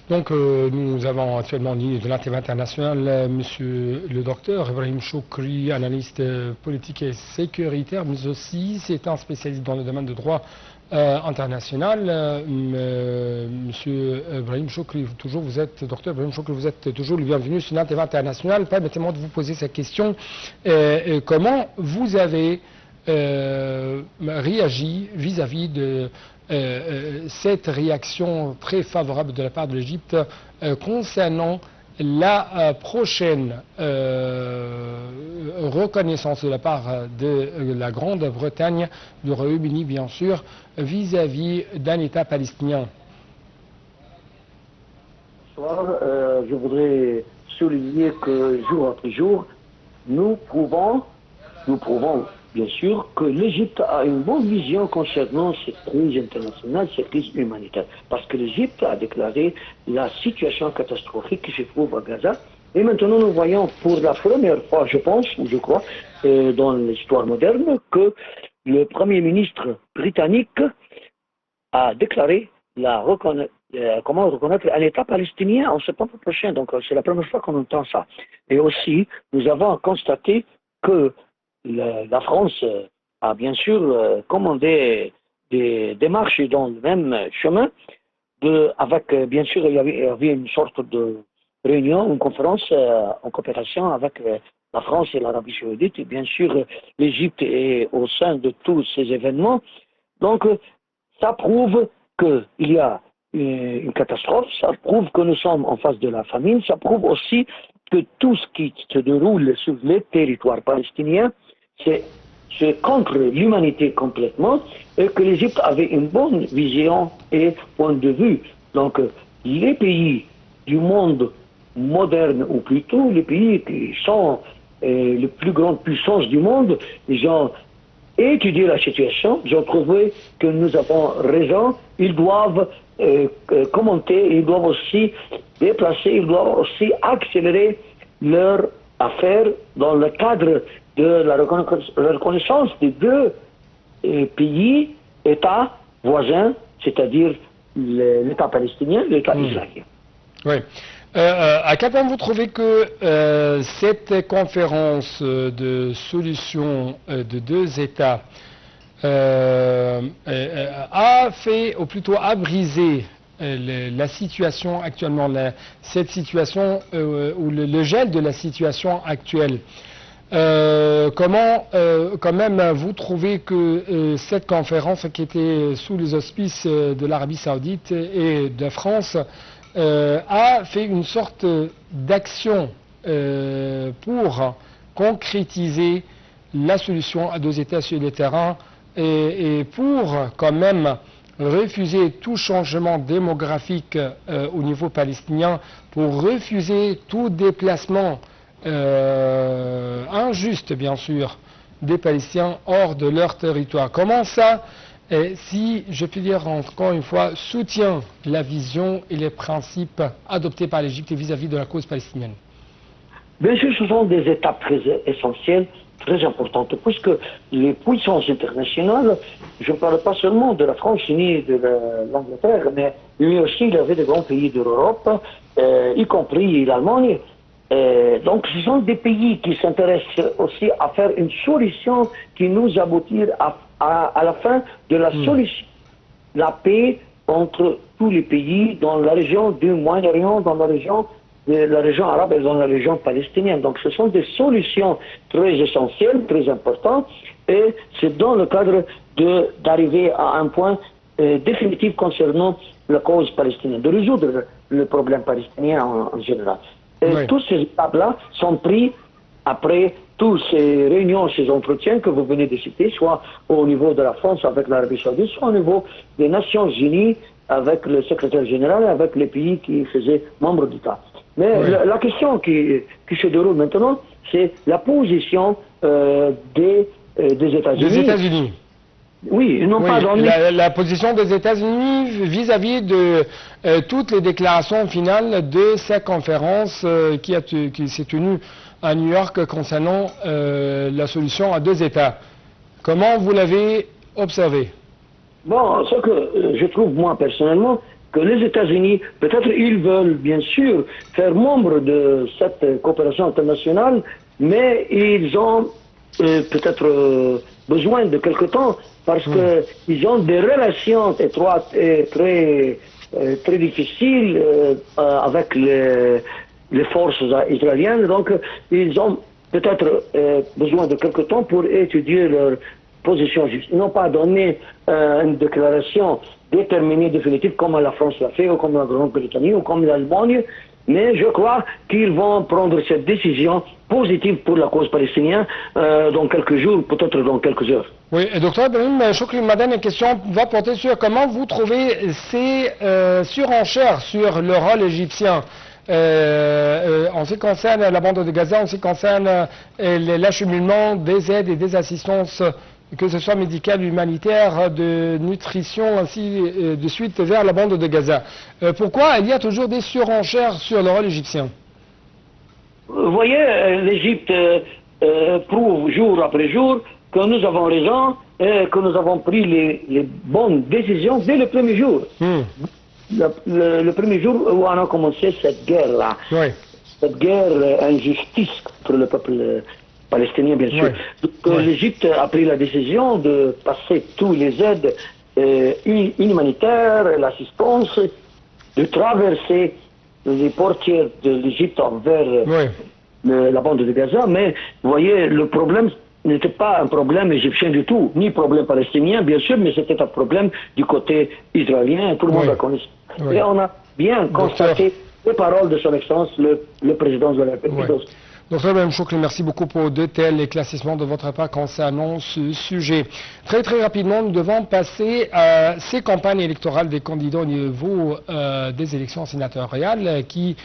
Donc, nous avons actuellement de l'intérêt international, monsieur le docteur Ibrahim Choukri, analyste politique et sécuritaire, mais aussi c'est un spécialiste dans le domaine de droit international. Monsieur Ibrahim Choukri, docteur Ibrahim Choukri, vous êtes toujours le bienvenu sur l'intérêt international. Permettez-moi de vous poser cette question. Comment vous avez réagi vis-à-vis de cette réaction très favorable de la part de l'Égypte concernant la prochaine reconnaissance de la part de la Grande-Bretagne, du Royaume-Uni bien sûr, vis-à-vis d'un État palestinien? Bonsoir, je voudrais souligner que jour après jour, nous prouvons bien sûr que l'Égypte a une bonne vision concernant cette crise internationale, cette crise humanitaire. Parce que l'Égypte a déclaré la situation catastrophique qui se trouve à Gaza. Et maintenant, nous voyons pour la première fois, je pense, ou je crois, dans l'histoire moderne, que le Premier ministre britannique a déclaré comment reconnaître un État palestinien en septembre prochain. Donc, c'est la première fois qu'on entend ça. Et aussi, nous avons constaté que la France a bien sûr commandé des démarches dans le même chemin, avec bien sûr il y avait une sorte de réunion, une conférence en coopération avec la France et l'Arabie Saoudite, et bien sûr l'Égypte est au sein de tous ces événements. Donc ça prouve qu'il y a une catastrophe, ça prouve que nous sommes en face de la famine, ça prouve aussi que tout ce qui se déroule sur les territoires palestiniens, c'est contre l'humanité complètement, et que l'Égypte avait une bonne vision et point de vue. Donc, les pays du monde moderne, ou plutôt les pays qui sont les plus grandes puissances du monde, ils ont étudié la situation, ils ont trouvé que nous avons raison, ils doivent commenter, ils doivent aussi déplacer, ils doivent aussi accélérer leur affaire dans le cadre de la reconnaissance des deux pays, États voisins, c'est-à-dire l'État palestinien et l'État israélien. Oui. À quel point vous trouvez que cette conférence de solution de deux États a fait, ou plutôt a brisé la situation actuellement, cette situation ou le gel de la situation actuelle? Comment, quand même, vous trouvez que cette conférence qui était sous les auspices de l'Arabie Saoudite et de France a fait une sorte d'action pour concrétiser la solution à deux États sur le terrain et pour quand même refuser tout changement démographique au niveau palestinien, pour refuser tout déplacement injuste, bien sûr, des Palestiniens hors de leur territoire? Comment ça, si je puis dire encore une fois, soutient la vision et les principes adoptés par l'Égypte vis-à-vis de la cause palestinienne? Bien sûr, ce sont des étapes très essentielles, très importantes, puisque les puissances internationales, je ne parle pas seulement de la France ni de l'Angleterre, mais lui aussi, il y avait des grands pays de l'Europe, y compris l'Allemagne. Donc, ce sont des pays qui s'intéressent aussi à faire une solution qui nous aboutit à la fin de la solution, la paix entre tous les pays dans la région du Moyen-Orient, dans la région arabe et dans la région palestinienne. Donc, ce sont des solutions très essentielles, très importantes, et c'est dans le cadre d'arriver à un point définitif concernant la cause palestinienne, de résoudre le problème palestinien en général. Et toutes ces étapes-là sont prises après toutes ces réunions, ces entretiens que vous venez de citer, soit au niveau de la France avec l'Arabie Saoudite, soit au niveau des Nations Unies avec le secrétaire général, avec les pays qui faisaient membres d'État. Mais la question qui se déroule maintenant, c'est la position des États-Unis. Des États-Unis. Oui, ils n'ont pas donné... La position des États-Unis vis-à-vis de toutes les déclarations finales de cette conférence qui s'est tenue à New York concernant la solution à deux États. Comment vous l'avez observé? Bon, ce que je trouve, moi, personnellement, que les États-Unis, peut-être ils veulent bien sûr faire membre de cette coopération internationale, mais ils ont peut-être besoin de quelque temps parce qu'ils ont des relations étroites et très difficiles avec les forces israéliennes. Donc ils ont peut-être besoin de quelque temps pour étudier leur position juste. Ils n'ont pas donné une déclaration déterminée, définitive, comme la France l'a fait, ou comme la Grande-Bretagne, ou comme l'Allemagne, mais je crois qu'ils vont prendre cette décision positive pour la cause palestinienne dans quelques jours, peut-être dans quelques heures. Oui, et docteur Ibrahim Choukri, ma dernière question va porter sur comment vous trouvez ces surenchères sur le rôle égyptien en ce qui concerne la bande de Gaza, en ce qui concerne l'acheminement des aides et des assistances, que ce soit médicales, humanitaires, de nutrition, ainsi de suite, vers la bande de Gaza. Pourquoi il y a toujours des surenchères sur le rôle égyptien? Vous voyez, l'Égypte prouve jour après jour que nous avons raison et que nous avons pris les bonnes décisions dès le premier jour. Le premier jour où on a commencé cette guerre-là, cette guerre injustice pour le peuple palestinien, bien sûr. Donc l'Égypte a pris la décision de passer tous les aides humanitaires, l'assistance, de traverser les portières de l'Égypte envers la bande de Gaza. Mais vous voyez, le problème n'était pas un problème égyptien du tout, ni problème palestinien, bien sûr, mais c'était un problème du côté israélien, tout le monde a connu. Et on a bien constaté les paroles de son Excellence, le président de la République. Docteur Ibrahim Choukri, merci beaucoup pour de tels éclaircissements de votre part concernant ce sujet. Très rapidement, nous devons passer à ces campagnes électorales des candidats au niveau des élections sénatoriales qui